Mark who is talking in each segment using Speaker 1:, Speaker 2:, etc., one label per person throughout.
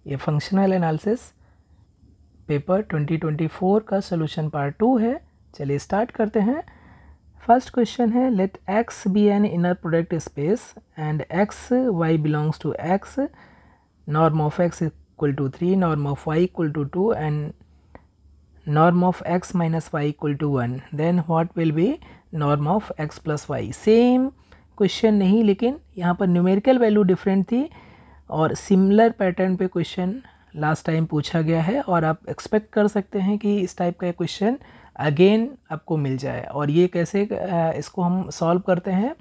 Speaker 1: ये functional analysis paper 2024 का solution part 2 है। चलिए स्टार्ट करते हैं। फर्स्ट क्वेश्चन है, let x be N inner product space and X Y belongs to x, norm of x equal to 3, norm of y equal to 2 and norm of x minus y equal to 1, then what will be norm of x plus y। Same question नहीं, लेकिन यहाँ पर numerical value different थी और similar pattern पे question last time पूछा गया है और आप एक्सपेक्ट कर सकते हैं कि इस टाइप का क्वेश्चन अगेन आपको मिल जाए। और ये कैसे इसको हम सॉल्व करते हैं,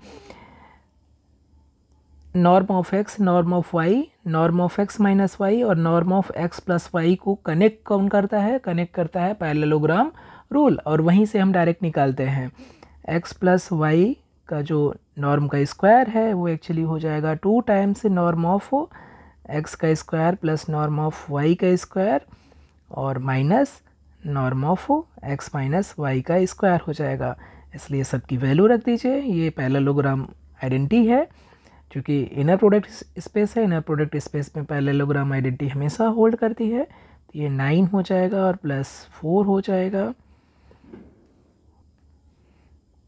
Speaker 1: norm of X, norm of Y, norm of X minus Y और norm of X plus Y को कनेक्ट कौन करता है, कनेक्ट करता है पैरेललोग्राम रूल, और वहीं से हम डायरेक्ट निकालते हैं। एक्स प्लस वाई का जो नॉर्म का स्क्वायर है वो एक्चुअली हो जाएगा 2 टाइम्स नॉर्म ऑफ एक्स का square plus norm of Y का स्क्वायर और minus norm of X minus Y का स्क्वायर हो जाएगा। इसलिए सबकी वैल्यू रख दीजिए। ये पैरेललोग्राम आइडेंटिटी है, क्योंकि इनर प्रोडक्ट स्पेस है, इनर प्रोडक्ट स्पेस में पैरेललोग्राम आइडेंटिटी हमेशा होल्ड करती है। तो ये 9 हो जाएगा और प्लस 4 हो जाएगा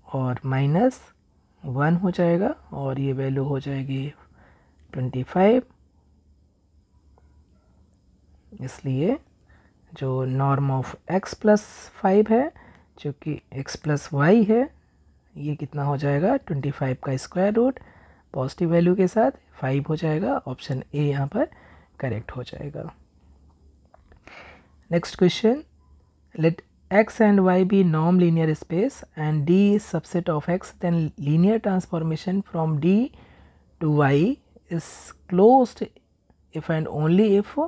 Speaker 1: और माइनस 1 हो जाएगा और ये वैल्यू हो जाएगी 25। इसलिए जो नॉर्म ऑफ x प्लस 5 है, जो कि x प्लस वाई है, ये कितना हो जाएगा 25 का स्क्वायर रूट पॉजिटिव वैल्यू के साथ 5 हो जाएगा। ऑप्शन ए यहाँ पर करेक्ट हो जाएगा। Next question, let x and y be norm linear space and d subset of x, then linear transformation from d to y is closed if and only if.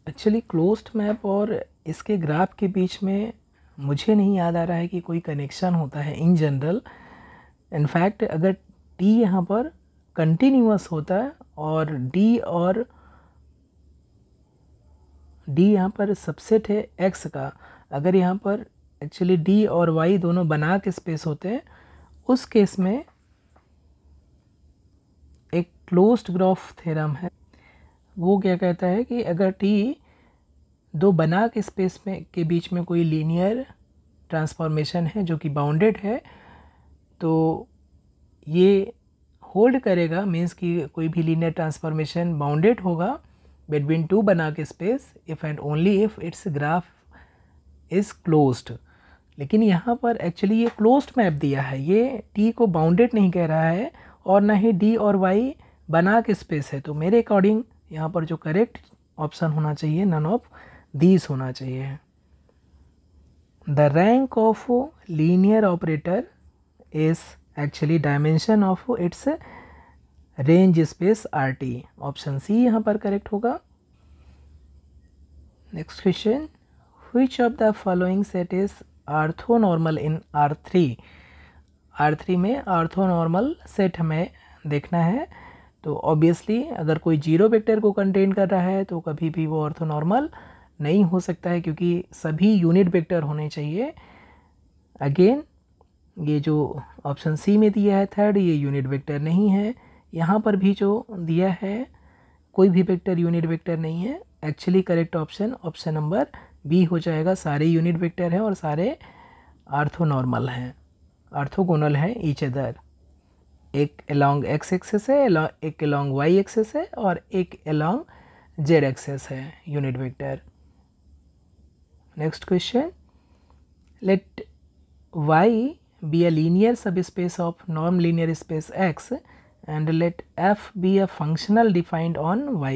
Speaker 1: Actually closed map और इसके graph के बीच में मुझे नहीं याद आ रहा है कि कोई कनेक्शन होता है इन जनरल। इनफैक्ट अगर t यहाँ पर कंटिन्यूअस होता है और d यहाँ पर सबसेट है x का, अगर यहाँ पर एक्चुअली d और y दोनों बना के स्पेस होते हैं, उस केस में एक क्लोज्ड ग्राफ थ्योरम है। वो क्या कहता है कि अगर t दो बना के स्पेस में के बीच में कोई लीनियर ट्रांसफॉर्मेशन है जो कि बाउंडेड है, तो ये होल्ड करेगा, मीन्स कि कोई भी लीनियर ट्रांसफॉर्मेशन बाउंडेड होगा बिटवीन टू बना के space if and only if it's graph is closed. लेकिन यहाँ पर एक्चुअली ये क्लोज्ड मैप दिया है, ये t को बाउंडेड नहीं कह रहा है और ना ही d और y बना के स्पेस है। तो मेरे अकॉर्डिंग यहाँ पर जो करेक्ट ऑप्शन होना चाहिए, नन ऑफ दीज होना चाहिए। The rank of linear operator is actually dimension of its range space RT। Option C यहाँ पर करेक्ट होगा। Next question, which of the following set is orthonormal in R3। R3 में orthonormal set हमें देखना है। तो ऑब्वियसली अगर कोई जीरो वेक्टर को कंटेन कर रहा है तो कभी भी वो ऑर्थोनॉर्मल नहीं हो सकता है, क्योंकि सभी यूनिट वेक्टर होने चाहिए। अगेन ये जो ऑप्शन सी में दिया है थर्ड, ये यूनिट वेक्टर नहीं है। यहाँ पर भी जो दिया है कोई भी वेक्टर यूनिट वेक्टर नहीं है। Actually correct option number B हो जाएगा। सारे यूनिट वेक्टर हैं और सारे ऑर्थोनॉर्मल हैं, ऑर्थोगोनल हैं ईच अदर। एक अलोंग x एक्सेस है, एक अलोंग y एक्सेस है और एक अलोंग z एक्सेस है unit vector. Next question, let y be a linear subspace of norm linear space X and let f be a functional defined on Y,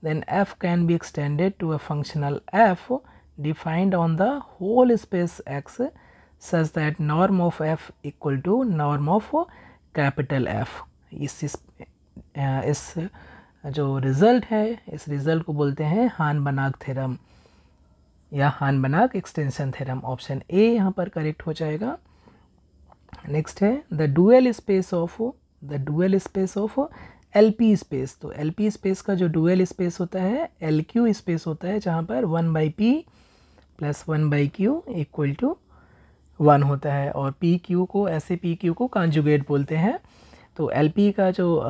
Speaker 1: then f can be extended to a functional f defined on the whole space X such that norm of f equal to norm of capital F। इस जो result है, इस result को बोलते हैं हान-बनाक theorem या हान-बनाक extension theorem. Option A यहाँ पर करेक्ट हो जाएगा। नेक्स्ट है the dual space of LP space. तो LP स्पेस का जो डुअल स्पेस होता है LQ स्पेस होता है, जहाँ पर 1/p plus 1/q equal to 1 होता है और PQ को, ऐसे PQ को कॉन्जुगेट बोलते हैं। तो LP का जो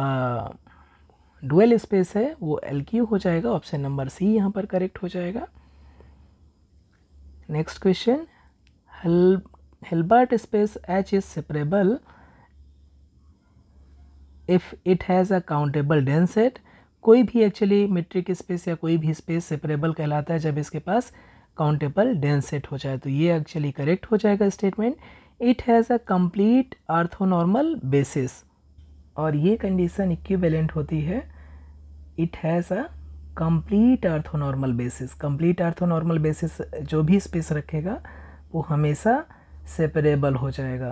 Speaker 1: डुअल स्पेस है वो LQ हो जाएगा। ऑप्शन नंबर सी यहाँ पर करेक्ट हो जाएगा। Next question, Hilbert space H is separable if it has a countable dense set। कोई भी एक्चुअली मीट्रिक स्पेस या कोई भी स्पेस सेपरेबल कहलाता है जब इसके पास काउंटेबल डेंस सेट हो जाए। तो ये एक्चुअली करेक्ट हो जाएगा statement. It has a complete orthonormal basis, और ये कंडीशन इक्विवेलेंट होती है it has a complete orthonormal basis. Complete orthonormal basis जो भी स्पेस रखेगा वो हमेशा सेपरेबल हो जाएगा,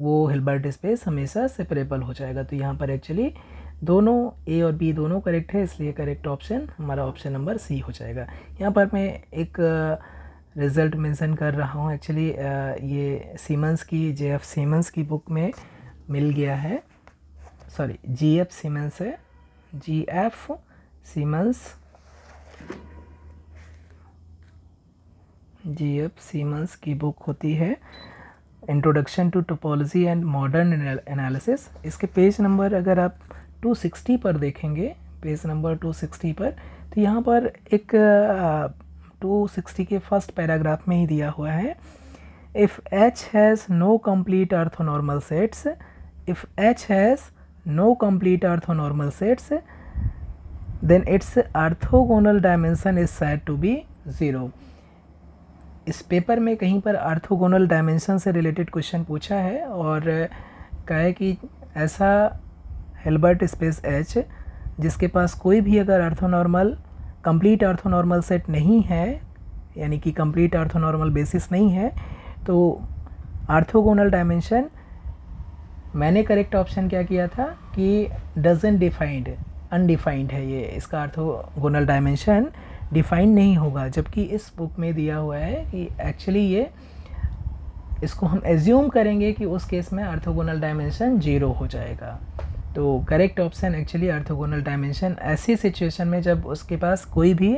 Speaker 1: वो हिल्बर्ट स्पेस हमेशा सेपरेबल हो जाएगा। तो यहाँ पर एक्चुअली दोनों ए और बी दोनों करेक्ट है, इसलिए करेक्ट ऑप्शन हमारा ऑप्शन नंबर सी हो जाएगा। यहाँ पर मैं एक रिज़ल्ट मेंशन कर रहा हूँ। एक्चुअली ये सीमंस की JF सीमंस की बुक में मिल गया है, सॉरी GF सीमंस है, GF सीमंस की बुक होती है introduction to topology and modern analysis. इसके पेज नंबर अगर आप 260 पर देखेंगे, पेज नंबर 260 पर, तो यहाँ पर एक 260 के फर्स्ट पैराग्राफ में ही दिया हुआ है, if H has no complete orthonormal sets, if H has no complete orthonormal sets then its orthogonal dimension is said to be 0। इस पेपर में कहीं पर ऑर्थोगोनल डायमेंशन से रिलेटेड क्वेश्चन पूछा है और कहा है कि ऐसा हिल्बर्ट स्पेस H जिसके पास कोई भी अगर ऑर्थोनॉर्मल कंप्लीट ऑर्थोनॉर्मल सेट नहीं है, यानी कि कंप्लीट ऑर्थोनॉर्मल बेसिस नहीं है, तो ऑर्थोगोनल डायमेंशन, मैंने करेक्ट ऑप्शन क्या किया था कि डजंट डिफाइंड, अनडिफाइंड है ये, इसका ऑर्थोगोनल डायमेंशन डिफाइंड नहीं होगा, जबकि इस बुक में दिया हुआ है कि एक्चुअली ये, इसको हम एज्यूम करेंगे कि उस केस में ऑर्थोगोनल डायमेंशन 0 हो जाएगा। तो correct option actually orthogonal dimension ऐसी सिचुएशन में जब उसके पास कोई भी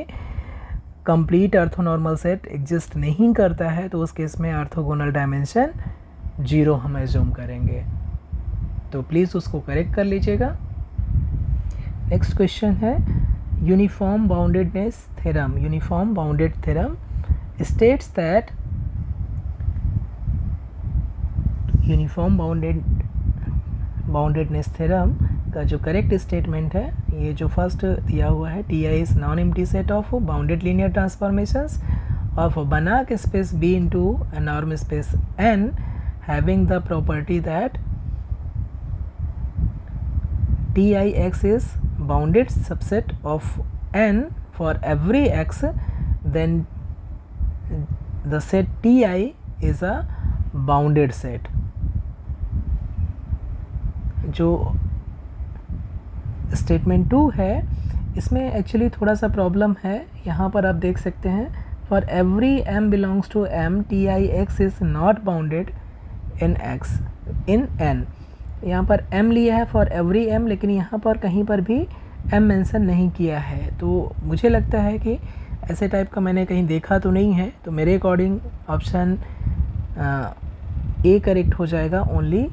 Speaker 1: कंप्लीट ऑर्थोनॉर्मल सेट एग्जिस्ट नहीं करता है, तो उस केस में ऑर्थोगोनल डायमेंशन 0 हम एज्यूम करेंगे। तो प्लीज़ उसको करेक्ट कर लीजिएगा। नेक्स्ट क्वेश्चन है uniform boundedness theorem. Uniform bounded theorem states that uniform boundedness theorem का जो करेक्ट स्टेटमेंट है, ये जो फर्स्ट दिया हुआ है, Ti is non empty set of bounded linear transformations of बनाक space B into a norm space N having the property that Tix is bounded subset of N for every x, then the set Ti is a bounded set। जो statement 2 है इसमें actually थोड़ा सा problem है। यहाँ पर आप देख सकते हैं for every m belongs to m Tix is not bounded in x in n। यहाँ पर m लिया है फॉर एवरी m, लेकिन यहाँ पर कहीं पर भी m मेंशन नहीं किया है। तो मुझे लगता है कि ऐसे टाइप का मैंने कहीं देखा तो नहीं है, तो मेरे अकॉर्डिंग ऑप्शन ए करेक्ट हो जाएगा। Only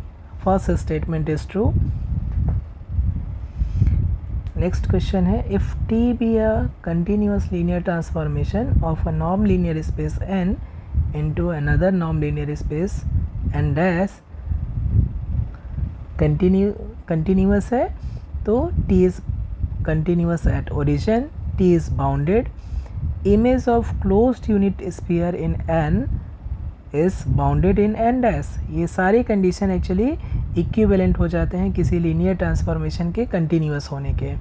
Speaker 1: first statement is true. Next question है if T be a continuous linear transformation of a norm linear space N into another norm linear space N dash continuous है, तो T is continuous at origin, T is bounded, image of closed unit sphere in N is bounded in N dash. ये सारी condition actually equivalent हो जाते हैं किसी linear transformation के continuous होने के।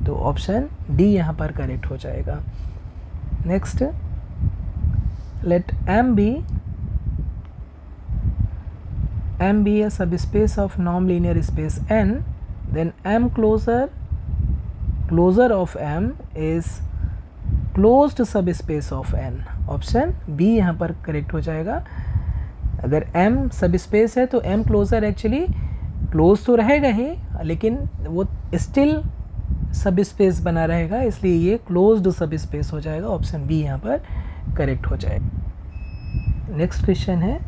Speaker 1: तो ऑप्शन डी यहाँ पर करेक्ट हो जाएगा। Next, let M be a subspace of norm linear space N, then M closure of M is closed subspace of N। Option B यहाँ पर करेक्ट हो जाएगा। अगर M सबस्पेस है तो M क्लोजर एक्चुअली क्लोज तो रहेगा ही, लेकिन वो स्टिल सबस्पेस बना रहेगा, इसलिए ये क्लोज्ड सबस्पेस हो जाएगा। ऑप्शन बी यहाँ पर करेक्ट हो जाएगा। नेक्स्ट क्वेश्चन है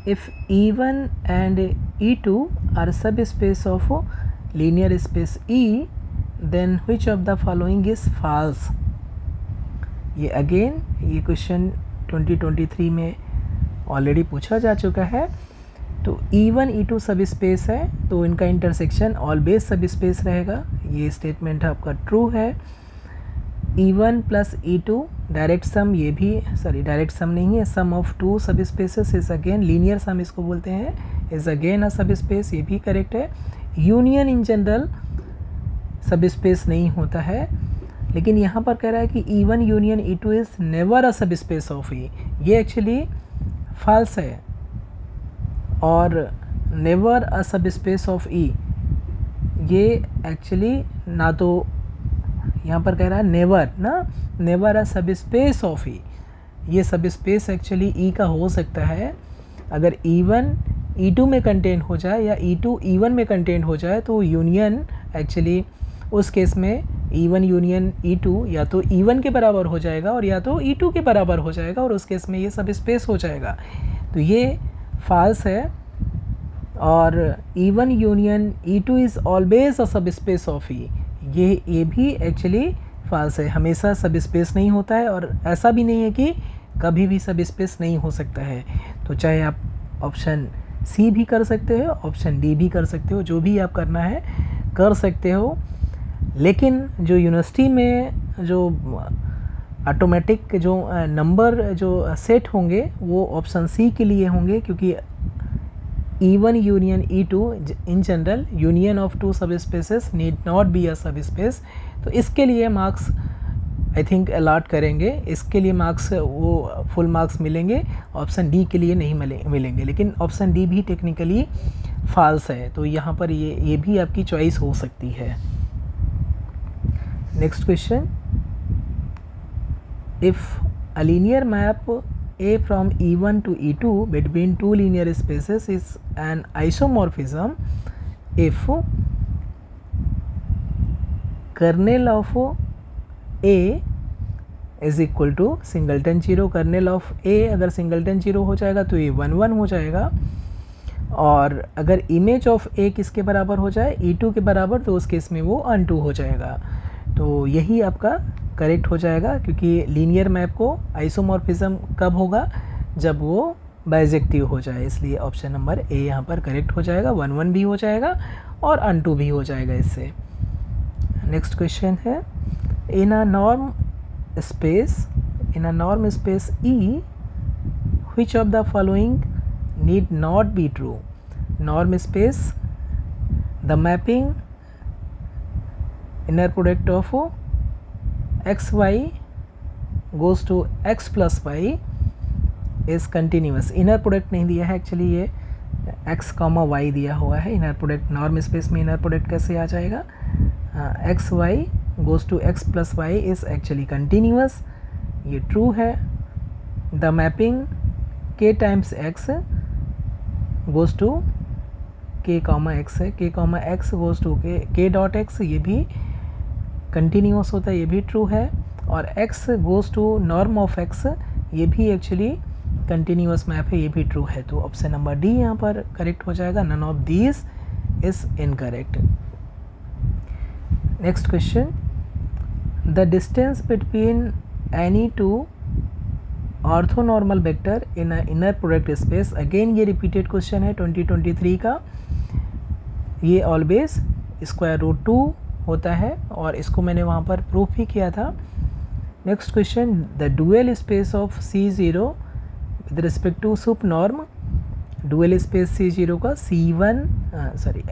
Speaker 1: if E1 and E2 are subspace of linear space E, then which of the following is false. ये अगेन ये क्वेश्चन 2023 में ऑलरेडी पूछा जा चुका है। तो E1 E2 सब स्पेस है तो इनका इंटरसेक्शन ऑलवेज सब स्पेस रहेगा, ये स्टेटमेंट आपका ट्रू है। E1 plus E2 direct sum, ये भी डायरेक्ट सम नहीं है, सम ऑफ टू सब स्पेसेस इज अगेन लीनियर सम इसको बोलते हैं, इज अगेन अ सब स्पेस, ये भी करेक्ट है। यूनियन इन जनरल सब स्पेस नहीं होता है, लेकिन यहाँ पर कह रहा है कि E1 union E2 is never a subspace of E, ये एक्चुअली फॉल्स है। और never a subspace of E ये एक्चुअली ना तो यहाँ पर कह रहा है नेवर ना, never a subspace of E, ये सब स्पेस एक्चुअली E का हो सकता है अगर E1 E2 में कंटेन हो जाए या E2 E1 में कंटेन हो जाए, तो यूनियन एक्चुअली उस केस में E1 यूनियन E2 या तो E1 के बराबर हो जाएगा और या तो E2 के बराबर हो जाएगा, और उस केस में ये सब स्पेस हो जाएगा। तो ये फॉल्स है। और E1 union E2 is always a subspace of E, ये भी एक्चुअली फॉल्स है, हमेशा सब स्पेस नहीं होता है, और ऐसा भी नहीं है कि कभी भी सब स्पेस नहीं हो सकता है। तो चाहे आप ऑप्शन सी भी कर सकते हो, ऑप्शन डी भी कर सकते हो, जो भी आप करना है कर सकते हो। लेकिन जो यूनिवर्सिटी में जो ऑटोमेटिक जो नंबर जो सेट होंगे वो ऑप्शन सी के लिए होंगे, क्योंकि E1 union E2 in general union of two subspaces need not be a subspace. तो इसके लिए मार्क्स आई थिंक अलॉट करेंगे, इसके लिए मार्क्स वो फुल मार्क्स मिलेंगे, ऑप्शन डी के लिए नहीं मिलेंगे। लेकिन ऑप्शन डी भी टेक्निकली फॉल्स है, तो यहाँ पर ये भी आपकी चॉइस हो सकती है। Next question, if a linear map A from E1 to E2 between two linear spaces is an isomorphism if kernel of A is equal to singleton zero. Kernel of A अगर singleton zero हो जाएगा तो ये 1 1 हो जाएगा, और अगर image of A किसके बराबर हो जाए E2 के बराबर, तो उस केस में वो अनटू हो जाएगा। तो यही आपका करेक्ट हो जाएगा, क्योंकि लीनियर मैप को आइसोमॉर्फिज्म कब होगा, जब वो बाइजेक्टिव हो जाए, इसलिए ऑप्शन नंबर ए यहाँ पर करेक्ट हो जाएगा। 1 1 भी हो जाएगा और अनटू भी हो जाएगा इससे। नेक्स्ट क्वेश्चन है, in a norm space E which of the following need not be true. Norm space the mapping inner product of X Y goes to X plus Y is continuous. Inner product नहीं दिया है actually, ये x comma Y दिया हुआ है। Inner product norm space में inner product कैसे आ जाएगा, X Y goes to X plus Y is actually continuous, ये ट्रू है। The mapping K times X goes to K comma X है, K comma X goes to K dot X, ये भी continuous होता है, ये भी ट्रू है। और x goes to norm of x, ये भी एक्चुअली कंटिन्यूस मैप है, ये भी ट्रू है। तो ऑप्शन नंबर डी यहाँ पर करेक्ट हो जाएगा। None of these is incorrect. Next question, the distance between any two orthonormal vector in a inner product space. Again ये रिपीटेड क्वेश्चन है 2023 का, ये ऑलवेज √2 होता है, और इसको मैंने वहाँ पर प्रूफ भी किया था। Next question, the dual space of C0 with respect to sup norm. Dual space C0 का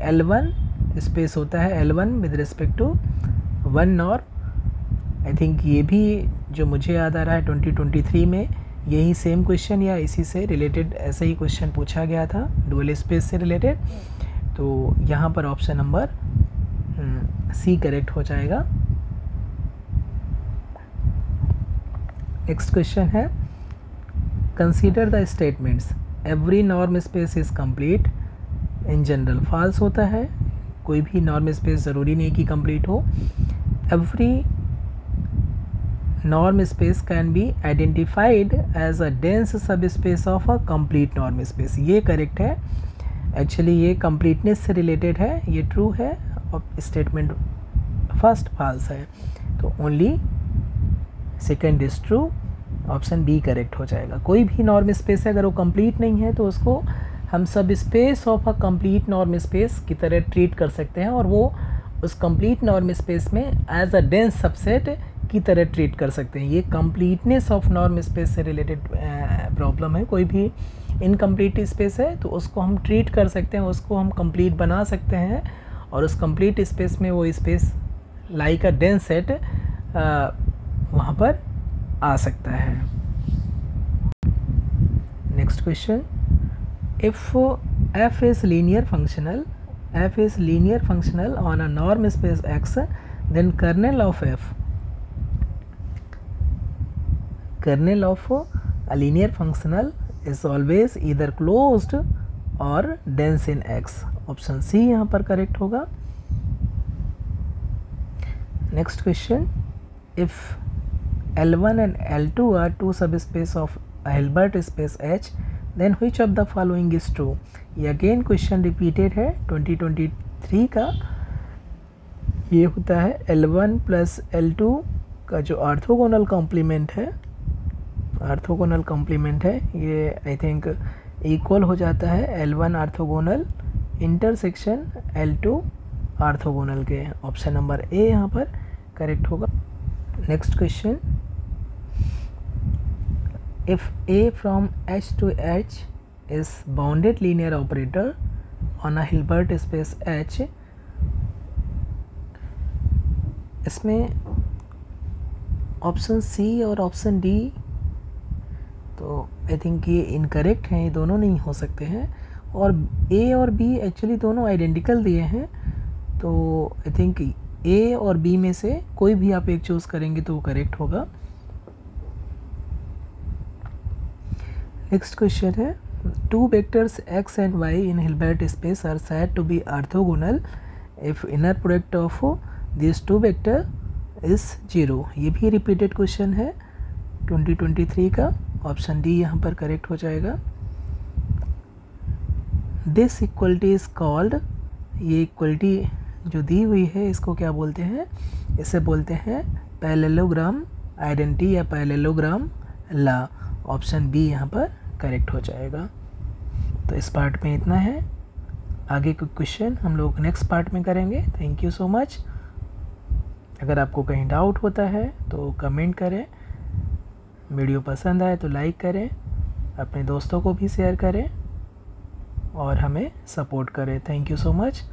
Speaker 1: L1 स्पेस होता है, L1 with respect to 1 norm. I think ये भी जो मुझे याद आ रहा है 2023 में यही सेम क्वेश्चन या इसी से रिलेटेड ऐसे ही क्वेश्चन पूछा गया था डुअल स्पेस से रिलेटेड। तो यहाँ पर ऑप्शन नंबर सी करेक्ट हो जाएगा। नेक्स्ट क्वेश्चन है, consider the statements every norm space is complete. In general false होता है, कोई भी नॉर्म स्पेस ज़रूरी नहीं कि कंप्लीट हो। Every norm space can be identified as a dense subspace of a complete norm space, ये करेक्ट है। एक्चुअली ये कंप्लीटनेस से रिलेटेड है, ये ट्रू है। स्टेटमेंट फर्स्ट फॉल्स है, तो only second is true, option B correct हो जाएगा। कोई भी नॉर्म स्पेस है अगर वो कंप्लीट नहीं है तो उसको हम सब space of a complete norm space की तरह ट्रीट कर सकते हैं, और वो उस कंप्लीट नॉर्म स्पेस में एज अ डेंस सबसेट की तरह ट्रीट कर सकते हैं। ये कंप्लीटनेस ऑफ नॉर्म स्पेस से रिलेटेड प्रॉब्लम है। कोई भी इनकम्प्लीट स्पेस है तो उसको हम ट्रीट कर सकते हैं, उसको हम कंप्लीट बना सकते हैं, और उस कंप्लीट स्पेस में वो space like a dense set वहाँ पर आ सकता है। Next question, if f is linear functional on a norm space X, then kernel of a linear functional is always either closed or dense in X। Option C यहाँ पर correct होगा। Next question, if L1 and L2 are two subspace of a Hilbert space H, then which of the following is true। ये again question repeated है 2023 का। ये होता है L1 plus L2 का जो ऑर्थोगोनल कॉम्प्लीमेंट है, ये आई थिंक इक्वल हो जाता है L1 orthogonal intersection L2 orthogonal के। ऑप्शन नंबर ए यहाँ पर करेक्ट होगा। Next question, if A from H to H is bounded linear operator on a Hilbert space H, इसमें ऑप्शन सी और option D तो आई थिंक ये incorrect हैं, ये दोनों नहीं हो सकते हैं, और ए और बी एक्चुअली दोनों आइडेंटिकल दिए हैं, तो आई थिंक ए और बी में से कोई भी आप एक चूज़ करेंगे तो वो करेक्ट होगा। नेक्स्ट क्वेश्चन है, two vectors x and y in Hilbert space are said to be orthogonal if inner product of this two vector is 0। ये भी रिपीटेड क्वेश्चन है 2023 का। ऑप्शन डी यहाँ पर करेक्ट हो जाएगा। दिस इक्वलिटी इज कॉल्ड, ये इक्वलिटी जो दी हुई है इसको क्या बोलते हैं, इसे बोलते हैं पैरेललोग्राम आइडेंटिटी या पैरेललोग्राम लॉ। ऑप्शन बी यहाँ पर करेक्ट हो जाएगा। तो इस पार्ट में इतना है, आगे के क्वेश्चन हम लोग नेक्स्ट पार्ट में करेंगे। Thank you so much. अगर आपको कहीं डाउट होता है तो कमेंट करें, वीडियो पसंद आए तो लाइक करें, अपने दोस्तों को भी शेयर करें और हमें सपोर्ट करें। Thank you so much.